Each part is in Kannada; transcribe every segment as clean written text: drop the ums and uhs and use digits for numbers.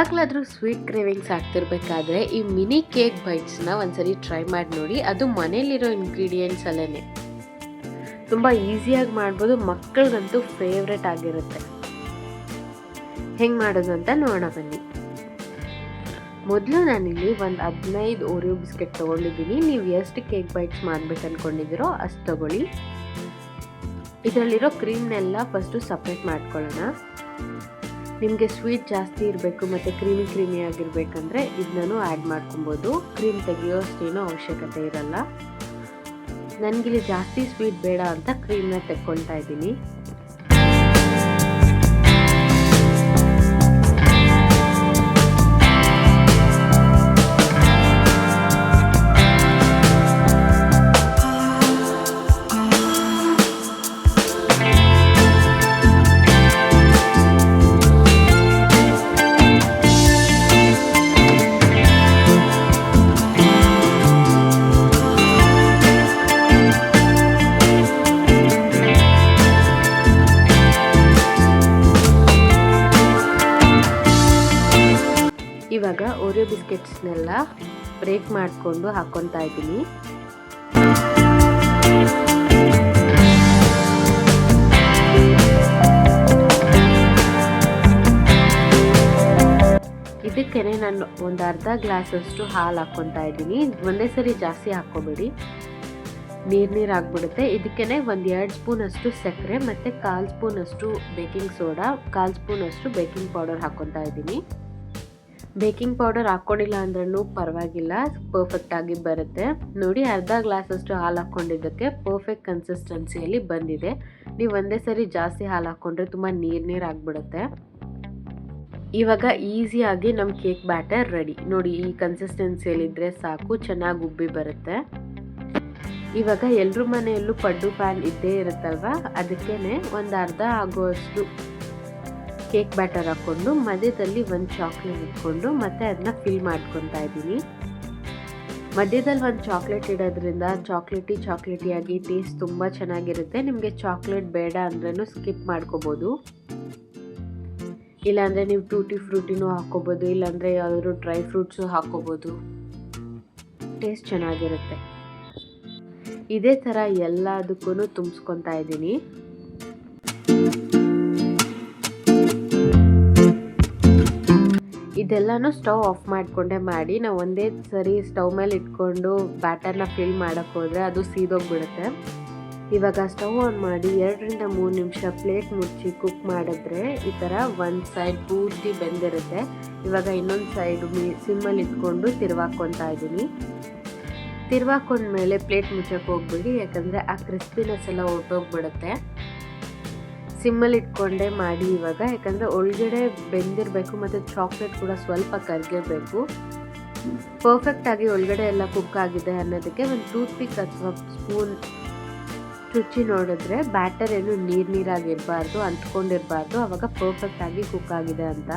ಯಾವಾಗಲಾದರೂ ಸ್ವೀಟ್ ಕ್ರೇವಿಂಗ್ಸ್ ಆಗ್ತಿರ್ಬೇಕಾದ್ರೆ ಈ ಮಿನಿ ಕೇಕ್ ಬೈಟ್ಸ್ನ ಒಂದ್ಸರಿ ಟ್ರೈ ಮಾಡಿ ನೋಡಿ. ಅದು ಮನೇಲಿರೋ ಇಂಗ್ರೀಡಿಯೆಂಟ್ಸ್ ಅಲ್ಲೇ ತುಂಬ ಈಸಿಯಾಗಿ ಮಾಡ್ಬೋದು. ಮಕ್ಕಳಿಗಂತೂ ಫೇವ್ರೆಟ್ ಆಗಿರುತ್ತೆ. ಹೆಂಗೆ ಮಾಡೋದು ಅಂತ ನೋಡೋಣ ಬನ್ನಿ. ಮೊದಲು ನಾನಿಲ್ಲಿ ಒಂದು 15 ಓರಿಯೋ ಬಿಸ್ಕೆಟ್ ತೊಗೊಂಡಿದ್ದೀನಿ. ನೀವು ಎಷ್ಟು ಕೇಕ್ ಬೈಟ್ಸ್ ಮಾಡ್ಬೇಕು ಅಂದ್ಕೊಂಡಿದ್ದೀರೋ ಅಷ್ಟು ತೊಗೊಳ್ಳಿ. ಇದರಲ್ಲಿರೋ ಕ್ರೀಮ್ನೆಲ್ಲ ಫಸ್ಟು ಸಪ್ರೇಟ್ ಮಾಡ್ಕೊಳ್ಳೋಣ. ನಿಮಗೆ ಸ್ವೀಟ್ ಜಾಸ್ತಿ ಇರಬೇಕು ಮತ್ತು ಕ್ರೀಮಿ ಆಗಿರಬೇಕಂದ್ರೆ ಇದನ್ನೂ ಆ್ಯಡ್ ಮಾಡ್ಕೊಬೋದು. ಕ್ರೀಮ್ ತೆಗೆಯೋಷ್ಟೇನೂ ಅವಶ್ಯಕತೆ ಇರಲ್ಲ. ನನಗಿಲ್ಲಿ ಜಾಸ್ತಿ ಸ್ವೀಟ್ ಬೇಡ ಅಂತ ಕ್ರೀಮ್ನ ತೆಕ್ಕೊಳ್ತಾ ಇದ್ದೀನಿ. ಇವಾಗ ಓರಿಯೋ ಬಿಸ್ಕೆಟ್ಸ್ನೆಲ್ಲ ಬ್ರೇಕ್ ಮಾಡಿಕೊಂಡು ಹಾಕ್ಕೊತಾ ಇದ್ದೀನಿ. ಇದಕ್ಕೆ ನಾನು ಒಂದು ಅರ್ಧ ಗ್ಲಾಸಷ್ಟು ಹಾಲು ಹಾಕ್ಕೊತಾ ಇದ್ದೀನಿ. ಒಂದೇ ಸರಿ ಜಾಸ್ತಿ ಹಾಕ್ಕೋಬೇಡಿ, ನೀರು ಆಗ್ಬಿಡುತ್ತೆ. ಇದಕ್ಕೆ 1-2 ಸ್ಪೂನಷ್ಟು ಸಕ್ಕರೆ ಮತ್ತು 1/4 ಸ್ಪೂನಷ್ಟು ಬೇಕಿಂಗ್ ಸೋಡಾ, 1/4 ಸ್ಪೂನಷ್ಟು ಬೇಕಿಂಗ್ ಪೌಡರ್ ಹಾಕ್ಕೊತಾ ಇದ್ದೀನಿ. ಬೇಕಿಂಗ್ ಪೌಡರ್ ಹಾಕ್ಕೊಂಡಿಲ್ಲ ಅಂದ್ರೂ ಪರವಾಗಿಲ್ಲ, ಪರ್ಫೆಕ್ಟಾಗಿ ಬರುತ್ತೆ. ನೋಡಿ, ಅರ್ಧ ಗ್ಲಾಸಷ್ಟು ಹಾಲು ಹಾಕ್ಕೊಂಡಿದ್ದಕ್ಕೆ ಪರ್ಫೆಕ್ಟ್ ಕನ್ಸಿಸ್ಟೆನ್ಸಿಯಲ್ಲಿ ಬಂದಿದೆ. ನೀವು ಒಂದೇ ಸರಿ ಜಾಸ್ತಿ ಹಾಲು ಹಾಕ್ಕೊಂಡ್ರೆ ತುಂಬ ನೀರು ಆಗಿಬಿಡುತ್ತೆ. ಇವಾಗ ಈಸಿಯಾಗಿ ನಮ್ಮ ಕೇಕ್ ಬ್ಯಾಟರ್ ರೆಡಿ. ನೋಡಿ, ಈ ಕನ್ಸಿಸ್ಟೆನ್ಸಿಯಲ್ಲಿದ್ದರೆ ಸಾಕು, ಚೆನ್ನಾಗಿ ಉಬ್ಬಿ ಬರುತ್ತೆ. ಇವಾಗ ಎಲ್ಲರ ಮನೆಯಲ್ಲೂ ಪಡ್ಡು ಪ್ಯಾನ್ ಇದ್ದೇ ಇರುತ್ತಲ್ವ, ಅದಕ್ಕೇ ಒಂದು ಅರ್ಧ ಆಗುವಷ್ಟು ಕೇಕ್ ಬ್ಯಾಟರ್ ಹಾಕ್ಕೊಂಡು ಮಧ್ಯದಲ್ಲಿ ಒಂದು ಚಾಕ್ಲೇಟ್ ಇಟ್ಕೊಂಡು ಮತ್ತೆ ಅದನ್ನ ಫಿಲ್ ಮಾಡ್ಕೊತಾ ಇದ್ದೀನಿ. ಮಧ್ಯದಲ್ಲಿ ಒಂದು ಚಾಕ್ಲೇಟ್ ಇಡೋದ್ರಿಂದ ಚಾಕ್ಲೇಟಿಯಾಗಿ ಟೇಸ್ಟ್ ತುಂಬ ಚೆನ್ನಾಗಿರುತ್ತೆ. ನಿಮಗೆ ಚಾಕ್ಲೇಟ್ ಬೇಡ ಅಂದ್ರೂ ಸ್ಕಿಪ್ ಮಾಡ್ಕೋಬೋದು. ಇಲ್ಲಾಂದರೆ ನೀವು ಟೂಟಿ ಫ್ರೂಟಿನೂ ಹಾಕ್ಕೋಬೋದು, ಇಲ್ಲಾಂದರೆ ಯಾವುದಾದ್ರು ಡ್ರೈ ಫ್ರೂಟ್ಸು ಹಾಕ್ಕೋಬೋದು. ಟೇಸ್ಟ್ ಚೆನ್ನಾಗಿರುತ್ತೆ. ಇದೇ ಥರ ಎಲ್ಲದಕ್ಕೂ ತುಂಬಿಸ್ಕೊತಾ ಇದ್ದೀನಿ. ಇದೆಲ್ಲನೂ ಸ್ಟವ್ ಆಫ್ ಮಾಡಿಕೊಂಡೇ ಮಾಡಿ. ನಾವು ಒಂದೇ ಸರಿ ಸ್ಟವ್ ಮೇಲೆ ಇಟ್ಕೊಂಡು ಬ್ಯಾಟರ್ನ ಫಿಲ್ ಮಾಡೋಕ್ಕೆ ಹೋದರೆ ಅದು ಸೀದೋಗ್ಬಿಡುತ್ತೆ. ಇವಾಗ ಸ್ಟವ್ ಆನ್ ಮಾಡಿ 2-3 ನಿಮಿಷ ಪ್ಲೇಟ್ ಮುಚ್ಚಿ ಕುಕ್ ಮಾಡಿದ್ರೆ ಈ ಥರ ಒಂದು ಸೈಡ್ ಪೂರ್ತಿ ಬೆಂದಿರುತ್ತೆ. ಇವಾಗ ಇನ್ನೊಂದು ಸೈಡು ಸಿಮ್ಮಲ್ಲಿ ಇಟ್ಕೊಂಡು ತಿರ್ವಾಕೊತಾ ಇದ್ದೀನಿ. ತಿರ್ವಾಕೊಂಡ್ಮೇಲೆ ಪ್ಲೇಟ್ ಮುಚ್ಚಕ್ಕೆ ಹೋಗ್ಬಿಡಿ, ಯಾಕಂದರೆ ಆ ಕ್ರಿಸ್ಪಿನೆಸ್ ಎಲ್ಲ ಹೊರಟೋಗ್ಬಿಡುತ್ತೆ. ಸಿಮ್ಮಲ್ಲಿ ಇಟ್ಕೊಂಡೇ ಮಾಡಿ ಇವಾಗ, ಯಾಕಂದರೆ ಒಳಗಡೆ ಬೆಂದಿರಬೇಕು ಮತ್ತು ಚಾಕ್ಲೇಟ್ ಕೂಡ ಸ್ವಲ್ಪ ಕರಗಿರಬೇಕು. ಪರ್ಫೆಕ್ಟಾಗಿ ಒಳಗಡೆ ಎಲ್ಲ ಕುಕ್ ಆಗಿದೆ ಅನ್ನೋದಕ್ಕೆ ಒಂದು ಟೂತ್ ಪಿಕ್ ಅಥವಾ ಸ್ಪೂನ್ ಚುಚ್ಚಿ ನೋಡಿದ್ರೆ ಬ್ಯಾಟರ್ ಏನು ನೀರಾಗಿರಬಾರ್ದು, ಅಂಟ್ಕೊಂಡಿರಬಾರ್ದು. ಆವಾಗ ಪರ್ಫೆಕ್ಟಾಗಿ ಕುಕ್ ಆಗಿದೆ ಅಂತ.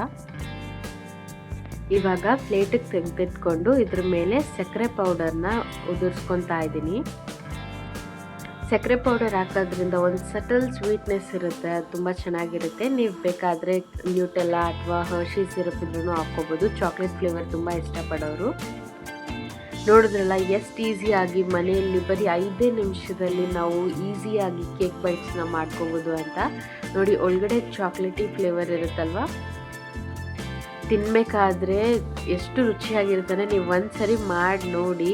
ಇವಾಗ ಪ್ಲೇಟಿಗೆ ತೆಗೆದಿಟ್ಕೊಂಡು ಇದ್ರ ಮೇಲೆ ಸಕ್ಕರೆ ಪೌಡರ್ನ ಉದುರಿಸ್ಕೊತಾ ಇದ್ದೀನಿ. ಸಕ್ಕರೆ ಪೌಡರ್ ಹಾಕೋದ್ರಿಂದ ಒಂದು ಸಟಲ್ ಸ್ವೀಟ್ನೆಸ್ ಇರುತ್ತೆ, ಅದು ತುಂಬ ಚೆನ್ನಾಗಿರುತ್ತೆ. ನೀವು ಬೇಕಾದರೆ ನ್ಯೂಟೆಲ್ಲಾ ಅಥವಾ ಹರ್ಷಿ ಸಿರಪ್ ಇದ್ರೂ ಹಾಕ್ಕೋಬೋದು. ಚಾಕ್ಲೇಟ್ ಫ್ಲೇವರ್ ತುಂಬ ಇಷ್ಟಪಡೋರು. ನೋಡಿದ್ರಲ್ಲ ಎಷ್ಟು ಈಸಿಯಾಗಿ ಮನೆಯಲ್ಲಿ ಬರೀ 5 ನಿಮಿಷದಲ್ಲಿ ನಾವು ಈಸಿಯಾಗಿ ಕೇಕ್ ಬೈಟ್ಸ್ನ ಮಾಡ್ಕೋಬೋದು ಅಂತ. ನೋಡಿ, ಒಳಗಡೆ ಚಾಕ್ಲೇಟಿ ಫ್ಲೇವರ್ ಇರುತ್ತಲ್ವ, ತಿನ್ನಬೇಕಾದ್ರೆ ಎಷ್ಟು ರುಚಿಯಾಗಿರುತ್ತೆ. ನೀವು ಒಂದ್ಸರಿ ಮಾಡಿ ನೋಡಿ,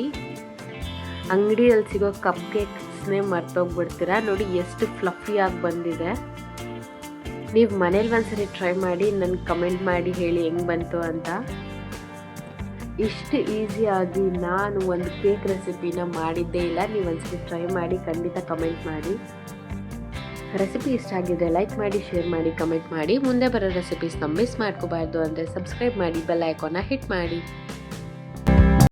ಅಂಗಡಿಯಲ್ಲಿ ಸಿಗೋ ಕಪ್ ಕೇಕ್ಸ್ನೇ ಮರ್ತೋಗ್ಬಿಡ್ತೀರಾ. ನೋಡಿ ಎಷ್ಟು ಫ್ಲಫಿಯಾಗಿ ಬಂದಿದೆ. ನೀವು ಮನೇಲಿ ಒಂದ್ಸರಿ ಟ್ರೈ ಮಾಡಿ ನನಗೆ ಕಮೆಂಟ್ ಮಾಡಿ ಹೇಳಿ ಹೆಂಗೆ ಬಂತು ಅಂತ. ಇಷ್ಟು ಈಸಿಯಾಗಿ ನಾನು ಒಂದು ಕೇಕ್ ರೆಸಿಪಿನ ಮಾಡಿದ್ದೇ ಇಲ್ಲ. ನೀವು ಒಂದ್ಸರಿ ಟ್ರೈ ಮಾಡಿ, ಖಂಡಿತ ಕಮೆಂಟ್ ಮಾಡಿ. ರೆಸಿಪಿ ಇಷ್ಟ ಆಗಿದ್ರೆ ಲೈಕ್ ಮಾಡಿ, ಶೇರ್ ಮಾಡಿ, ಕಮೆಂಟ್ ಮಾಡಿ. ಮುಂದೆ ಬರೋ ರೆಸಿಪೀಸ್ನ ಮಿಸ್ ಮಾಡ್ಕೋಬಾರ್ದು ಅಂದರೆ ಸಬ್ಸ್ಕ್ರೈಬ್ ಮಾಡಿ, ಬೆಲ್ ಐಕಾನ್ನ ಹಿಟ್ ಮಾಡಿ.